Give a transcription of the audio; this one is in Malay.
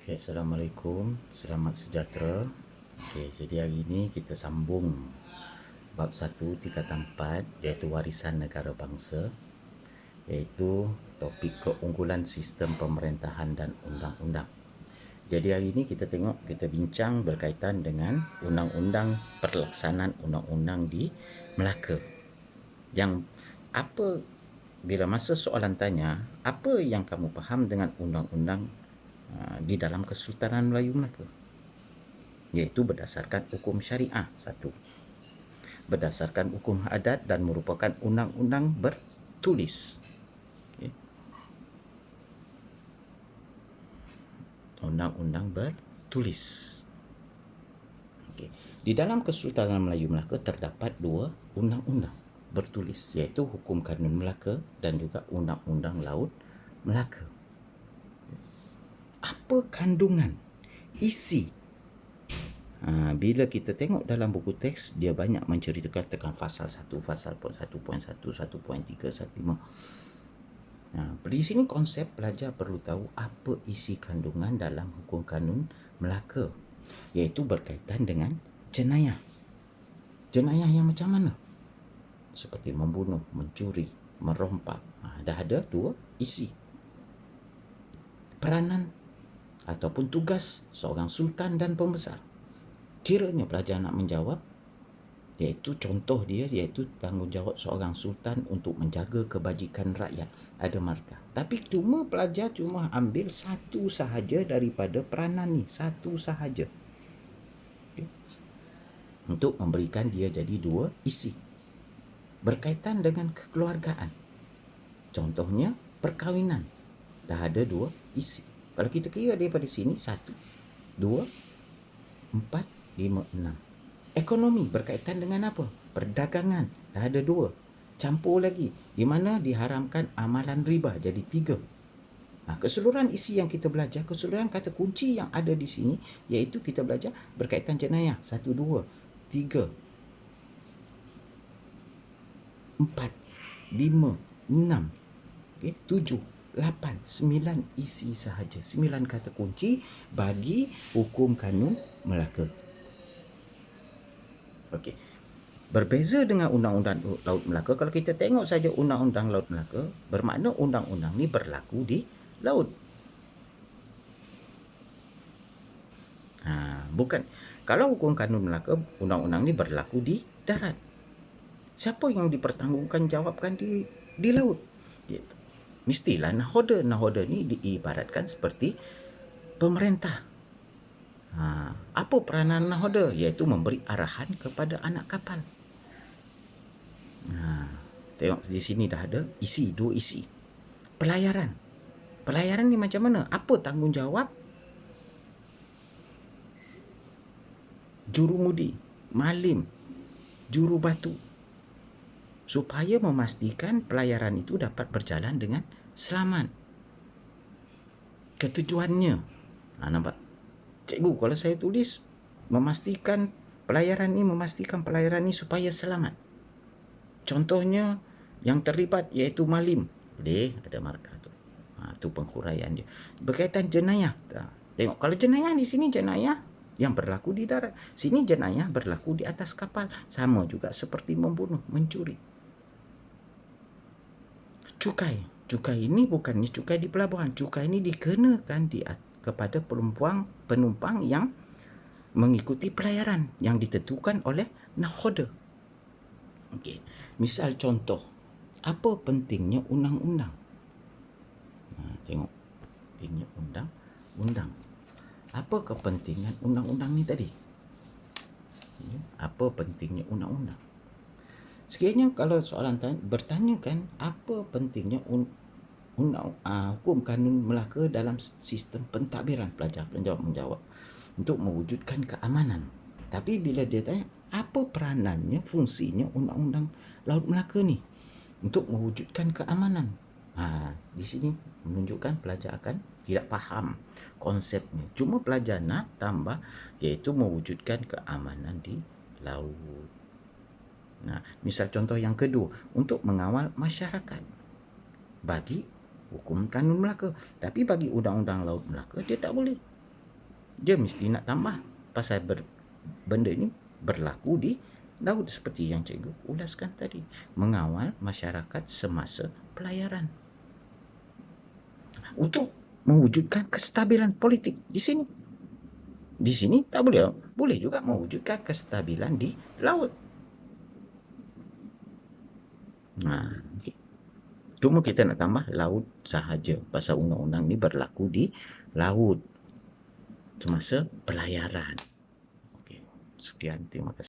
Okay, Assalamualaikum, selamat sejahtera. Okay, jadi hari ini kita sambung bab 1 tingkatan 4 iaitu warisan negara bangsa, iaitu topik keunggulan sistem pemerintahan dan undang-undang. Jadi hari ini kita bincang berkaitan dengan undang-undang pelaksanaan undang-undang di Melaka. Yang apa bila masa soalan tanya, apa yang kamu faham dengan undang-undang di dalam Kesultanan Melayu Melaka, iaitu berdasarkan hukum syariah satu, berdasarkan hukum adat dan merupakan undang-undang bertulis. Okay. Undang-undang bertulis. Okay. Di dalam Kesultanan Melayu Melaka terdapat dua undang-undang bertulis, iaitu Hukum Kanun Melaka dan juga Undang-Undang Laut Melaka. Apa kandungan, isi? Bila kita tengok dalam buku teks, dia banyak menceritakan tentang fasal 1, fasal 1.1, 1.3, 1.5. Di sini konsep pelajar perlu tahu apa isi kandungan dalam hukum kanun Melaka, iaitu berkaitan dengan jenayah. Jenayah yang macam mana? Seperti membunuh, mencuri, merompak. Dah ada dua isi. Peranan ataupun tugas seorang sultan dan pembesar. Kiranya pelajar nak menjawab, iaitu contoh dia, iaitu tanggungjawab seorang sultan untuk menjaga kebajikan rakyat, ada markah. Tapi pelajar cuma ambil satu sahaja daripada peranan ni, satu sahaja. Okay. Untuk memberikan dia jadi dua isi. Berkaitan dengan kekeluargaan. Contohnya perkahwinan. Dah ada dua isi. Kalau kita kira daripada sini, 1, 2, 4, 5, 6. Ekonomi berkaitan dengan apa? Perdagangan. Dah ada 2. Campur lagi. Di mana diharamkan amalan riba. Jadi 3. Keseluruhan isi yang kita belajar, keseluruhan kata kunci yang ada di sini, iaitu kita belajar berkaitan jenayah. 1, 2, 3, 4, 5, 6, 7, 8, 9 isi sahaja. 9 kata kunci bagi hukum kanun Melaka. Okey. Berbeza dengan Undang-Undang Laut Melaka, kalau kita tengok saja Undang-Undang Laut Melaka, bermakna undang-undang ni berlaku di laut. Bukan. Kalau hukum kanun Melaka, undang-undang ni berlaku di darat. Siapa yang dipertanggungjawabkan di laut? Iaitu mestilah nahoda. Nahoda ni diibaratkan seperti pemerintah. Apa peranan nahoda? Iaitu memberi arahan kepada anak kapal. Tengok di sini dah ada isi, 2 isi. Pelayaran. Pelayaran ni macam mana? Apa tanggungjawab jurumudi, malim, jurubatu, supaya memastikan pelayaran itu dapat berjalan dengan selamat. Ketujuannya. Nampak? Cikgu, kalau saya tulis memastikan pelayaran ni supaya selamat. Contohnya yang terlibat iaitu malim. Boleh ada markah tu. Tu penghuraian dia. Berkaitan jenayah. Tengok, kalau jenayah di sini jenayah yang berlaku di darat. Sini jenayah berlaku di atas kapal. Sama juga seperti membunuh, mencuri. Cukai. Cukai ini bukannya cukai di pelabuhan. Cukai ini dikenakan kepada penumpang yang mengikuti pelayaran yang ditentukan oleh nahoda. Okey. Misal contoh, apa pentingnya undang-undang? Tengok. Pentingnya undang-undang. Apa kepentingan undang-undang ni tadi? Apa pentingnya undang-undang? Sekiranya kalau soalan bertanyakan apa pentingnya hukum kanun Melaka dalam sistem pentadbiran, pelajar menjawab untuk mewujudkan keamanan. Tapi bila dia tanya apa peranannya, fungsinya undang-undang Laut Melaka ni untuk mewujudkan keamanan, di sini menunjukkan pelajar akan tidak faham konsepnya. Cuma pelajar nak tambah, iaitu mewujudkan keamanan di laut. Misal contoh yang kedua, untuk mengawal masyarakat bagi hukum kanun Melaka. Tapi bagi undang-undang Laut Melaka, dia tak boleh. Dia mesti nak tambah pasal benda ni berlaku di laut seperti yang cikgu ulaskan tadi. Mengawal masyarakat semasa pelayaran. Untuk mewujudkan kestabilan politik di sini. Di sini tak boleh. Boleh juga mewujudkan kestabilan di laut. Okay. Cuma kita nak tambah laut sahaja. Pasal undang-undang ni berlaku di laut semasa pelayaran. Okey. Sekian, terima kasih.